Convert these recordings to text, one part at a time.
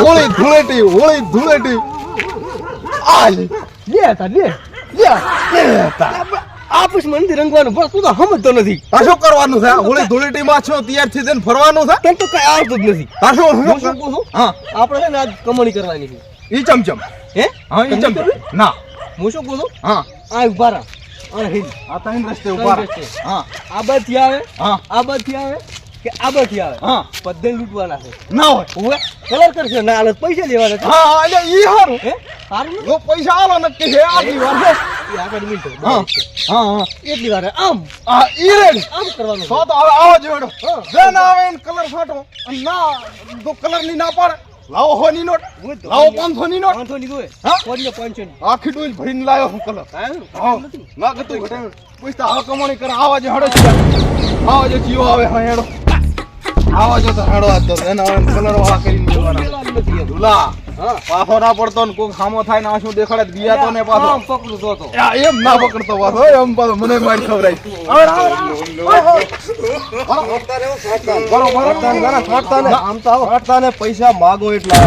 હોળી ધૂળેટી આ લે આપસ મંદિર રંગવાનું બસ તું તો સમજતો નથી. આ શું કરવાનું છે? હોળી ધૂળેટી માં છો તૈયાર થઈ જઈને ફરવાનું છે? તને તો કઈ આવતું જ નથી. આ શું હું શું કહું છું? હા આપણે છે ને આજ કમાણી કરવાની છે. ઈ ચમચમ હે હા ઈ ચમચમ ના હું શું કહું છું? હા આ ઉભા રહો. આ હિલ આ ત્રણ રસ્તે ઉભા રહે. હા આ બાજુથી આવે હા આ બાજુથી આવે કે આ બાજુથી આવે હા બધે લૂંટવાના છે. ના હોય ઓવે કલર કરશે ના હાલત પૈસા લેવાના છે. હા એટલે ઈ હારું હે સારું ને? જો પૈસા આલો નક્કી છે આગલી વાર છે. એ આગળ મિલતો હા હા એટલી વાર આમ હા ઈ રેડી આમ કરવાનું તો તો હવે આવો જોડો જે ના આવે એને કલર ફાટો અને ના તો કલર ની ના પાડે લાવો હો ની નોટ લાવો 500 ની નોટ 500 લીધું હે હા? કોડીએ 500 ની આખી ડોલ ભરીને લાયો હું કલર હા ના ગતું પૈસા હવે કમાણી કરે આવા જે હડો છે આવા જે જીવો આવે હા હેડો આવા જો તો હેડો આજ તો એના કલર વાળા કરીને દેવાના દુલા હા પાછો ના પડતો ને કોઈ ખામો થાય ને આ શું દેખાડે ગયા તો ને પાછો આમ પકડું તો એમ ના પકડતો પાછો એમ પાછો મને મારી ખવરાય પૈસા માગો એટલા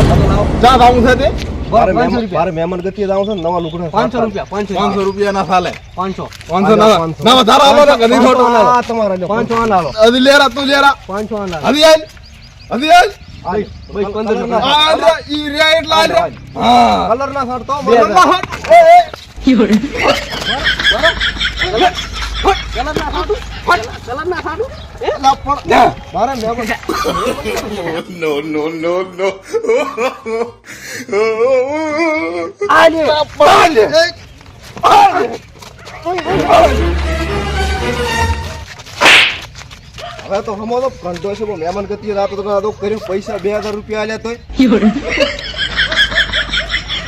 જા આવું છે તે મારે મહેમાન ગતિ જાઉં છે નવા લુગડા 500 રૂપિયા 500 રૂપિયા ના ચાલે 500 500 ના વધારે આલો ને કદી છોટો આ તમારા લ્યો. 500 આના આલો અધી લેરા તું લેરા 500 આના અધી આલ ભાઈ 15 રૂપિયા આ ઈ રે એટલા આલ હા કલર ના છાંટતો કલર ના હટ એ કલર ના ખાધું કલર ના ખાધું લા પણ મારે મહેમાન આલે હવે તો હમો તો ઘંટો છે પણ મહેમાન ગતિ રાતો તો કર્યું પૈસા 2000 રૂપિયા આલ્યા તોય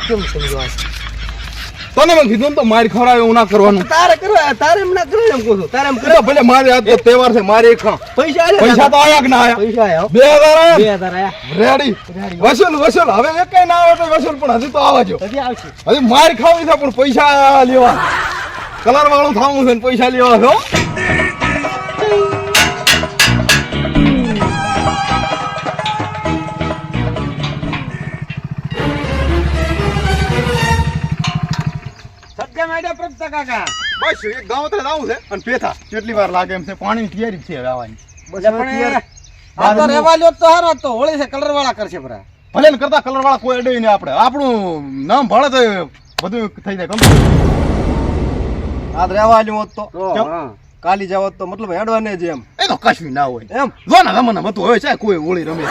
કેમ સમજવા તને મેં કીધું ને તો મારી ખવડાવે એવું ના કરવાનું તારે કરવા તારે એમ ના કરે એમ કહું છું તારે એમ કરે એટલે ભલે મારે આજ તો તહેવાર છે મારે એક ખાં પૈસા આલે પૈસા તો આયા કે ના આયા પૈસા આયા 2000 આયા 2000 આયા રેડી વસૂલ હવે એક કઈ ના આવે તો વસૂલ પણ હજી તો આવજો હજી આવશે હજી માર ખાવી છે પણ પૈસા લેવા કલર વાળું થાવું છે ને પૈસા લેવા છે હો. સત્ય મેડમ પ્રભતા કાકા બસ એક ગામ તરફ આવું છે અને પેથા કેટલી વાર લાગે એમ છે પાણીની તૈયારી છે હવે આવવાની આ તો રેવા લ્યો તો હારો તો હોળી છે કલર વાળા કરશે બરા ભલે ને કરતા કલર વાળા કોઈ અડે નહીં આપણે આપણું નામ ભળે તો બધું થઈ જાય કમ્પ્લીટ આજ રહેવા લ્યો હોત તો કેમ? કાલી જાવ તો મતલબ હેડવાને જ એમ એ તો કશું ના હોય એમ જોના જમાના હતું હવે ચાહે કોઈ હોળી રમે છે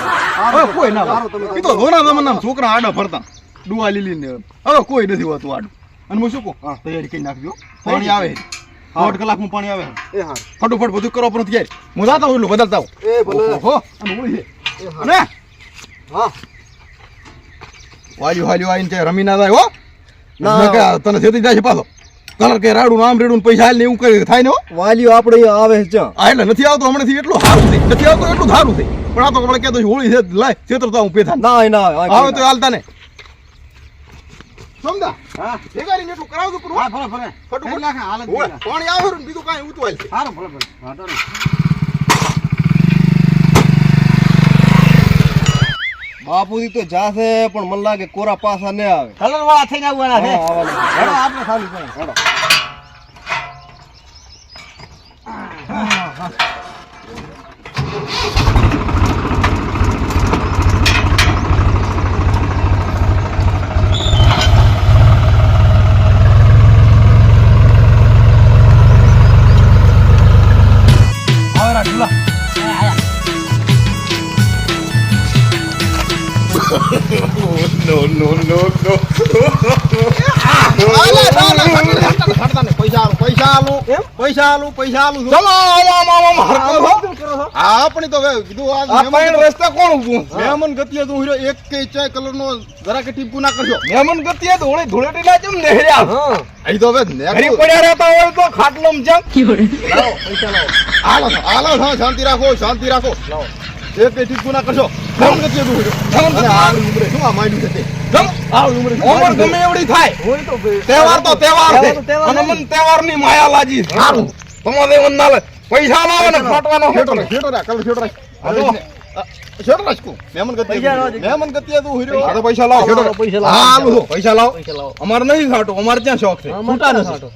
હવે કોઈ ના હોય એ તો જોના જમાના છોકરા આડા ફરતા ડુઆ લીલી ને હવે કોઈ નથી હોતું આડું અને હું શું કહું તૈયારી કરી નાખજો પાણી આવે 1.5 કલાકમાં પાણી આવે એ હા ફટોફટ બધું કરો પણ તૈયારી હું જાતા હું એટલું બદલતા હું એ ભલે ઓહો અને હોળી છે અને હા વાલ્યું આવીને ચાહે રમી ના જાય હો ના. ના કે તને જેતી જાય છે પાછો કલર કે રાડું આમ રેડું પૈસા હાલ ને એવું કઈ થાય ને હો વાલીઓ આપણે અહીંયા આવે છે આ એટલે નથી આવતો હમણાંથી એટલું સારું છે નથી આવતો એટલું સારું છે પણ આ તો આપણે કહેતો હોળી છે લાય છેતરતા હું પેથા ના ના આવે તો હાલતા ને સમજા હા ભેગારીને એટલું કરાવજો પણ હા ભલે ભલે ફટોફટ નાખે હાલત ઓય, પાણી આવે ને બીજું કાંઈ ઉતવાય છે સારું ભલે ભલે વાંધો નહીં બાપુજી તો જાશે પણ મને લાગે કોરા પાસા ન આવે કલર વાળા થઈને આવવાના છે હા, આવવાના. હેડો આપણે ખાલી પડે હેડો આવરા ઢીલા શાંતિ રાખો શાંતિ રાખો એક કઈ ટીપકું ના કરશો ગમે એવડી થાય તહેવાર તો તહેવાર છે અને મને તહેવાર ની માયા લાજી સારું તમારે મન ના લે પૈસા લાવો ને ફાટવાનો શેઠો રાખ, શેઠો રાખ, કલર શેઠો રાખ. શેઠો રાખ તું. મહેમાન ગતિએ તું. મહેમાન ગતિએ તું હુર્યો. આ તો પૈસા લાવો શેઠો રાખ. પૈસા હા આલું છો. પૈસા લાવો પૈસા લાવો અમારે નહીં ખાટો અમારે ત્યાં શોખ છે છૂટા નથી.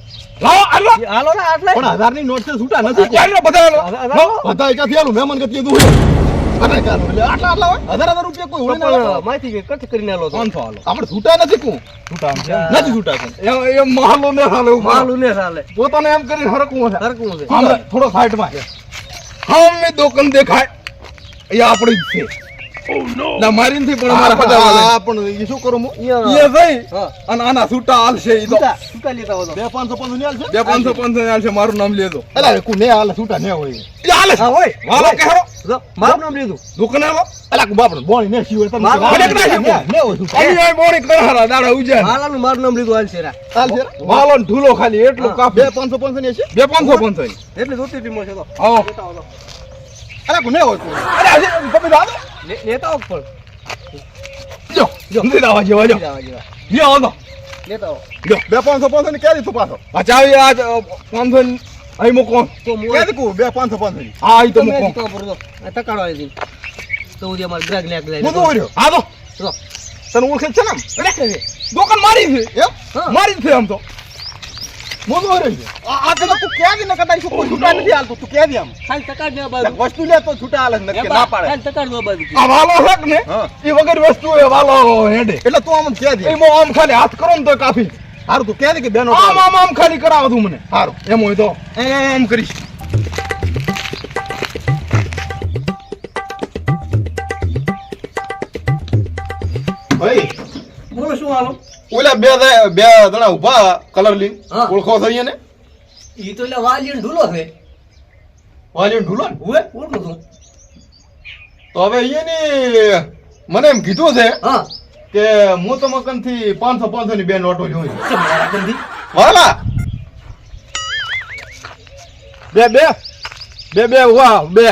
લાવો આલો હાલો ને આટલે પણ 1000 ની નોટ છે, છૂટા નથી. ચાલો બધા આલો. બધા એકાથી આલું, મહેમાન ગતિએ તું હુર્યો. બધા ચાલુ. એટલે આટલા હોય. 1000 રૂપિયા કોઈ હોય ના. માહિતી કે કટ કરીને આલો તો 500 આલો આપણે છૂટા નથી કું. છૂટા નથી છૂટા કું. એ મહાલો ને હાલે એવું માલું ને ચાલે પોતાને એમ કરીને હરકવું છે સરકું છે આમ થોડો સાઈડમાં સામે દુકાન દેખાય એ આપણી જ છે ના મારી નથી પણ અમારા પટાવાળા આ પણ ઈ શું કરું હું? એ જઈ અને આના છૂટા હાલશે ઈ તો છૂટા લેતા હોય તો 2 500 ની હાલશે? 2 500 હાલશે મારું નામ લેજો અલા કુ ને હાલે, છૂટા ને હોય. એ હાલે હા હોય વાલો કેહરો જો મારું નામ લીધું દુકાને હાલો અલા કુ બાપડો બોણી ને શીવે તમે. મારું હાલે નામ ને નાખી. ને હોય છૂટા. અહીં આય મોણી કરારા દાડા ઉજાન હાલાનું મારું નામ લીધું હાલ છે રા હાલશે? વાલો ને ઢૂલો ખાલી એટલું કાપ 2 500 ની હશે? 2 500 ની એટલે જોતી ટીમો છે તો આવો લેતા આવો અલા કુ ને હોય કુ. અરે આજે તમે દાદો લેતા આવો પણ જો જલ્દી દાવા જેવા જો જાવા જેવા લ્યો આવો લેતા આવો જો 2 500 ની ક્યારે તું પાછો? આ ચાવી આ 500 ની અહીં મૂકો તો મોય ક્યારે કુ 2 500 ની? હા ઈ તો તમે મૂકો તો પરજો આ તકાડો આવી દી તો ઉધી અમાર ગ્રાહક ને આગળ હું તો હોય રહ્યો. હા તો જો તને ઓળખે છે ને આમ? અરે દુકાન મારી છે એમ? હા. મારી જ છે આમ તો હું તો હોય રહ્યો. આ તો તું ક્યાં દી ન કટાઈ શું કોઈ છૂટા નથી હાલતું. તું ક્યાં દી આમ? ખાલી તકાડ ને બાજુ વસ્તુ લે તો છૂટા હાલે નક્કી ના પાડે. ખાલી તકાડ ને બાજુ આ વાલો છે કે ને હા. એ વગર વસ્તુ એ વાલો હેડે એટલે તું આમ ક્યાં દી? એમાં આમ ખાલી હાથ કરો ને તો કાફી હારું તું ક્યાં દી કે બેનો આમ આમ આમ ખાલી કરાવો તું મને હારું. એમ હોય તો આમ કરીશ ભાઈ બોલો શું હાલો ઓલા બે જણા ઉભા કલર લી હા. ઓળખો છો અહીંયા ને? ઈ તો એટલે વાલી ઢૂલો છે વાલીને ઢૂલો ને? હુએ ઓળખું છું તો હવે અહીંયા મને એમ કીધું છે હા કે હું તો મકન થી 500 ની બે નોટો જોઈ. મારા કંદી વાલા બે વાહ બે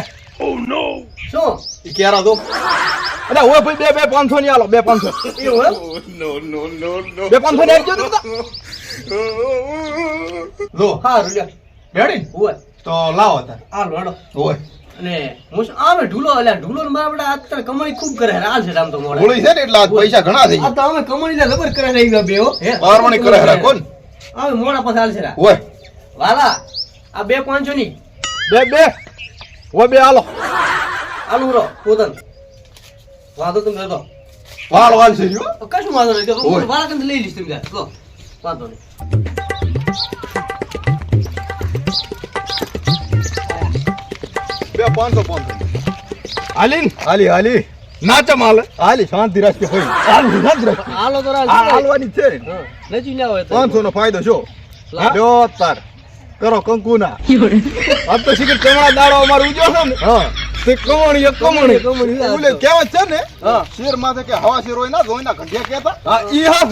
શું ઈ કેરા દો. અરે ઓય ભાઈ બે 500 ની આલો 2 500 એવું એમ 2 500 ની આપજો તો લો હા રૂલિયા બેડી હુએ તો લાવો તાર હાલો હાલો ઓય અને હું શું આમે ઢૂલો એટલે ઢૂલો ને મારા અત્યારે કમાણી ખૂબ કરે હાલ છે આમ તો મોડા હોળી છે ને એટલે આજ પૈસા ઘણા થઈ આ તો અમે કમાણી ને જબર કરે રહી ગયા બે હો હે બારમણી કરે હરા કોણ અમે મોડા પાસે હાલ છે રા ઓય વાલા આ 2 500 ની ઓય બે આલો આલુ રો પોતન વાંધો તમે દો વાળ છે જો કશું વાંધો નહીં તો ઓય. વાળા કંદ લઈ લઈશ તમે લો વાંધો નહીં બે 500 હાલીન હાલી નાચા માલ હાલી શાંતિ રાખી હોય હાલી શાંતિ રાખી હાલો તો આ રાજ હાલવાની જ છે ને. નચી ના હોય તો 500 નો ફાયદો શું? લાવ. લ્યો તાર કરો કંકુના. આજ તો શીખર ચમડા દાડો અમાર ઉજો છે ને હા તે કમણી ઓલે કહેવત છે ને હા. શેર માથે કે હવા શેર હોય ના જોઈના ઘંટિયા કહેતા. હા ઈ હા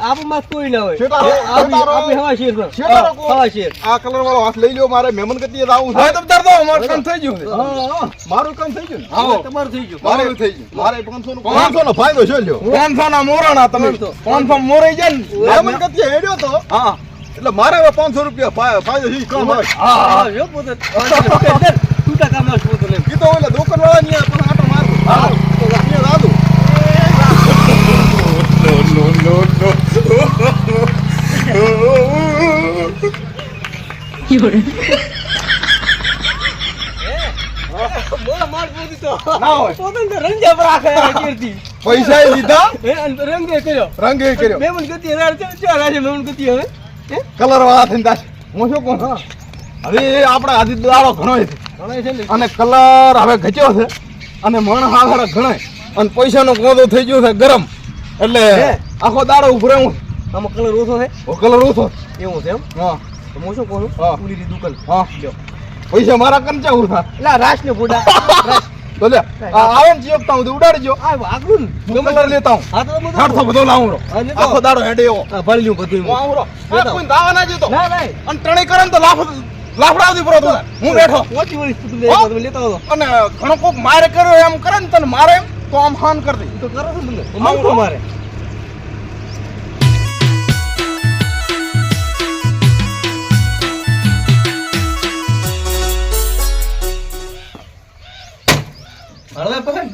આપમાં કોઈ ના હોય શેઠારો, આપી હવા શેર માં શેઠારો કો. હવા શેર આ કલર વાળો હાથ લઈ લ્યો, મારે મહેમાન ગતિએ આવું હવે છે. તમ તાર તો અમાર કામ થઈ ગયું છે હા, મારું કામ થઈ ગયું ને. આવો. તમારું થઈ ગયું મારે થઈ ગયું. મારે 500 નો ફાયદો છે લ્યો. 500 ના મોરાણા તમે 500 મોરાઈ જાય ને મહેમાન ગતિએ હેડ્યો તો હા એટલે મારે હવે 500 રૂપિયા ફાયદો છે ઈ કામ આવે. હા જો પોતે તૂટા કામ આવશે પોતે ઈ તો ઓલા દુકાન વાળા ની પણ આટો મારતો. હા તો અહીંયા દાદુ બોલા માર પોતી તો ના હોય. પોતે તો રંજા પર આખે કીર્તિ પૈસા ય લીધા, હે રંગે કર્યો રંગે કર્યો. મેમન ગતિ હજાર ચાલ આજે મેમન ગતિ હવે કલર વાળા થઈને દાશ. હું શું કહું? હવે આપણા આજી દાડો ઘણો છે ઘણા છે ને અને કલર હવે ઘચ્યો છે અને મણ હાથ ઘણાય અને પૈસાનો કોદો થઈ ગયો છે ગરમ એટલે હે? આખો દાડો ઉભરે હું આમાં કલર ઓછો છે કલર ઓછો. એવું છે એમ હા તો હું શું કહું હા. પુલીની દુકાન હા લ્યો પૈસા મારા કંચા ઉઠા એટલે રાસ ને ફોડા તો લે આવે ને ચીપતા હું ઉડાડી જો આ આગળ ને કલર લેતા હું હા તો બધું હાડતો બધો લાવું હા, લેતો. આખો દાડો હેડે એવો હા ભરી લ્યું બધું હું આવું રો. લેતા કોઈ દાવા ના જતો ના ના અને ત્રણેય કરે ને તો લાફડાવતી પડો તું. હું બેઠો ઓછી વળી તું હા? તમે લેતા આવો અને ઘણો કોક મારે કર્યો એમ કરે ને તને મારે એમ તો આમ હાન કરી દે. તો કરો છો ને તમે અમારું તો મારે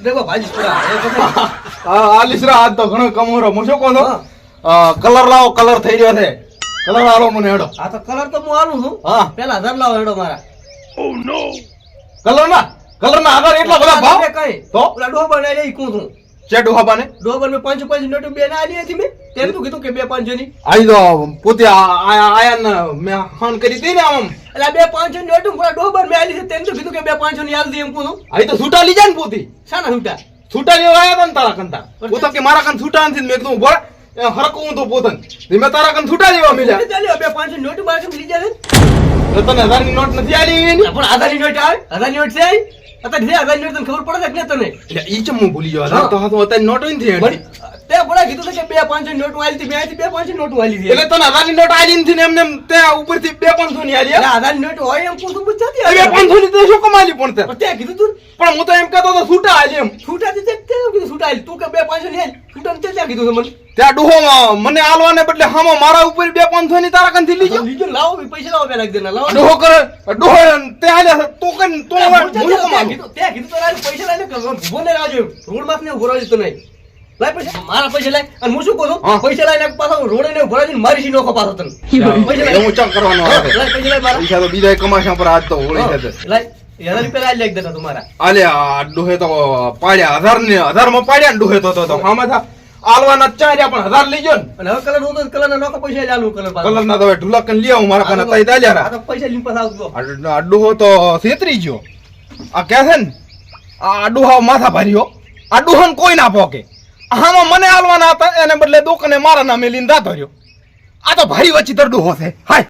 દેખો ભાજી પૂરા એ બધા આ લીસરા આજ તો ઘણો કમોરો હું શું કહું છું કલર લાવો કલર થઈ રહ્યો છે કલર આલો મને હેડો આ તો કલર તો હું આલું છું હા પેલા 1000 લાવો હેડો મારા કલર ના આધાર એટલા બધા ભાવ કઈ તો ઓલા ડોબા ને લઈ કું છું ચેડુ હાબાને ડોબા ને 5 નોટ બે ના આલી હતી મેં તેમ તું કીધું કે 2-5 ની આઈ તો પોતે આયા ને મેં ફોન કરી હતી ને આમ એટલે 2-5 નોટ પૂરા ડોબા મેં આલી છે તેમ તું કીધું કે 2-5 ની આલ દે એમ કું છું આઈ તો છૂટા લઈ જાય ને પોતી શાના હુંટા છૂટા લેવા આવ્યા હતા ને તારા કંતા પોતો કે મારા કન છૂટા નથી મેં કીધું બોલ હરકું તો પોતન મેં તારા કન છૂટા લેવા મળ્યા ચાલ્યો 2-5 નોટ બાર લઈ જાય તો તને 1000 ની નોટ નથી આલી એની પણ 1000 ની નોટ આવે 1000 ની નોટ છે અત્યારે 1000 ની નોટ તને ખબર પડે કે તને એટલે ઈ ચમ હું ભૂલી ગયો તો હા તો અત્યારે નોટ નથી હેડી તે બોલા કીધું કે 2-5 નોટ આલી હતી મેં આથી 2-5 નોટ આલી હતી એટલે તને 1000 ની નોટ આલી નથી ને એમને ત્યાં ઉપરથી 2-500 ની આલી એટલે 1000 ની નોટ હોય એમ પૂછું પૂછતી 2-500 ની તો શું કમાલી પણ તે તે કીધું તું પણ હું તો એમ કહેતો તો છૂટા આલી એમ છૂટા તે કીધું છૂટા આલી તું કે 2-5 ની આલી છૂટા તે ક્યાં કીધું મને ત્યાં ડોહો મને આલવાને બદલે હામો મારા ઉપર 2-500 ની તારા કંથી લીજો લીજો લાવો પૈસા લાવો પેલા દેના લાવો ડોહો કરે ડોહો તે આલ્યા તો કન તો હવે હું કમાલું તે કીધું તો લાવી પૈસા લાવીને ભોને રાજો રોડ માં ને ભોરાજી તો નહીં લાય પૈસા મારા પૈસા લાય અને હું શું કહું છું પૈસા લાવીને પાછો રોડે ને ભોરાજી મારી સી નોખો પાછો તને પૈસા લાય હું ચક કરવાનો આવે લાય પૈસા લાય મારા પૈસા તો બીજા કમાશા પર આજ તો હોળી છે લાય 1000 રૂપિયા લાય દેતા તમારા આલે આ ડોહે તો પાડ્યા 1000 માં પાડ્યા ને ડોહે તો હામાં થા આલવાના ચાર્યા પણ 1000 લઈ ગયો ને અને હવે કલર હું તો કલર ના નોખો પૈસા ચાલુ કલર પાછો કલર ના તો ઢુલક કન લઈ આવું મારા કને તઈ દાલ્યા આ તો પૈસા લીન પાછા આવજો આ ડોહો તો છેતરી ગયો આ કે છે ને આ ડોહા માથા ભર્યો આ ડોહન કોઈ ના પોકે આમાં મને આલવાના હતા એને બદલે દુકાને મારા નામે લઈને દાતો રહ્યો આ તો ભારી વચ્ચે ડોહો છે હાય